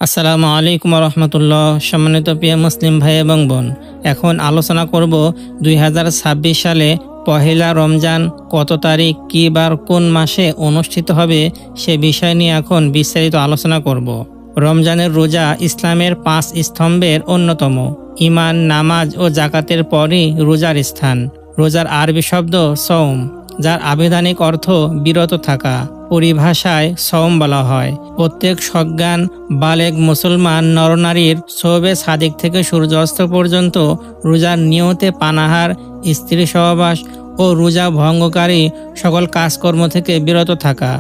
আসসালামু আলাইকুম রহমতুল্লাহ। সম্মানিত প্রিয় মুসলিম ভাই এবং বোন, এখন আলোচনা করব 2026 সালে পহেলা রমজান কত তারিখ, কী বার, কোন মাসে অনুষ্ঠিত হবে সে বিষয় নিয়ে এখন বিস্তারিত আলোচনা করব। রমজানের রোজা ইসলামের 5 স্তম্ভের অন্যতম। ঈমান, নামাজ ও জাকাতের পরই রোজার স্থান। রোজার আরবি শব্দ সওম, যার আবিধানিক অর্থ বিরত থাকা। পরিভাষায় সওম বলা হয় প্রত্যেক সজ্ঞান বালেগ মুসলমান নরনারীর শোবে সাদিক থেকে সূর্যাস্ত পর্যন্ত রোজার নিয়তে পানাহার, স্ত্রী সহবাস ও রোজা ভঙ্গকারী সকল কাজকর্ম থেকে বিরত থাকা।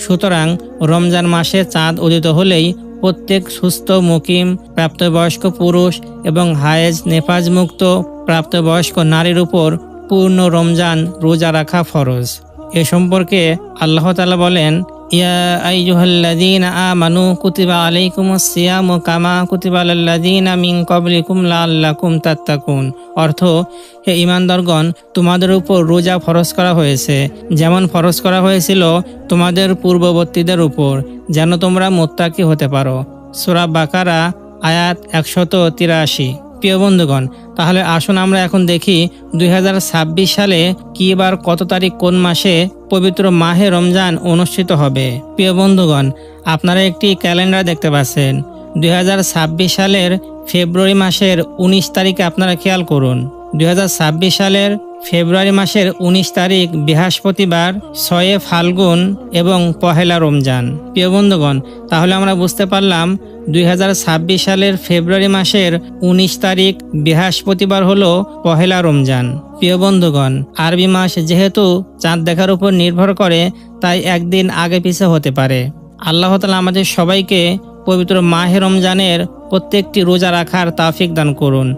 সুতরাং রমজান মাসে চাঁদ উদিত হলেই প্রত্যেক সুস্থ মুকিম প্রাপ্তবয়স্ক পুরুষ এবং হায়েজ নেফাজ মুক্ত প্রাপ্তবয়স্ক নারীর উপর পূর্ণ রমজান রোজা রাখা ফরজ। এ সম্পর্কে আল্লাহ তাআলা বলেন, ইয়া আইয়ুহাল্লাযীনা আমানু কুতিবা আলাইকুমুস সিয়ামু কামা কুতিবা আলাল্লাযীনা মিন ক্বাবলিকুম লাআল্লাকুম তাত্তাকুন। অর্থ, হে ঈমানদারগণ, তোমাদের উপর রোজা ফরজ করা হয়েছে যেমন ফরজ করা হয়েছিল তোমাদের পূর্ববর্তীদের উপর, যেন তোমরা মুত্তাকি হতে পারো। সূরা বাকারা আয়াত 183। প্রিয় বন্ধুগণ, তাহলে আসুন আমরা এখন দেখি 2026 সালে কি বার, কত তারিখ, কোন মাসে পবিত্র মাহে রমজান অনুষ্ঠিত হবে। প্রিয় বন্ধুগণ, আপনারা একটি ক্যালেন্ডার দেখতে পাচ্ছেন। 2026 সালের ফেব্রুয়ারি মাসের 19 তারিখে আপনারা খেয়াল করুন। 2026 সালের ফেব্রুয়ারি মাসের 19 তারিখ বৃহস্পতিবার, 6 ফাল্গুন এবং পহেলা রমজান। প্রিয় বন্ধুগণ, তাহলে আমরা বুঝতে পারলাম 2026 সালের ফেব্রুয়ারি মাসের 19 তারিখ বৃহস্পতিবার হলো পহেলা রমজান। প্রিয় বন্ধুগণ, আরবি মাস যেহেতু চাঁদ দেখার উপর নির্ভর করে, তাই একদিন আগে পিছে হতে পারে। আল্লাহ তাআলা আমাদের সবাইকে পবিত্র মাহে রমজানের প্রত্যেকটি রোজা রাখার তৌফিক দান করুন,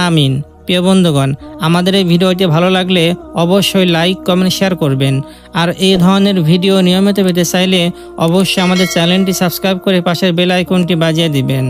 আমিন। প্রিয় বন্ধুগণ, আমাদের এই ভিডিওটি ভালো লাগলে অবশ্যই লাইক, কমেন্ট, শেয়ার করবেন। আর এই ধরনের ভিডিও নিয়মিত পেতে চাইলে অবশ্যই আমাদের চ্যানেলটি সাবস্ক্রাইব করে পাশের বেল আইকনটি বাজিয়ে দিবেন।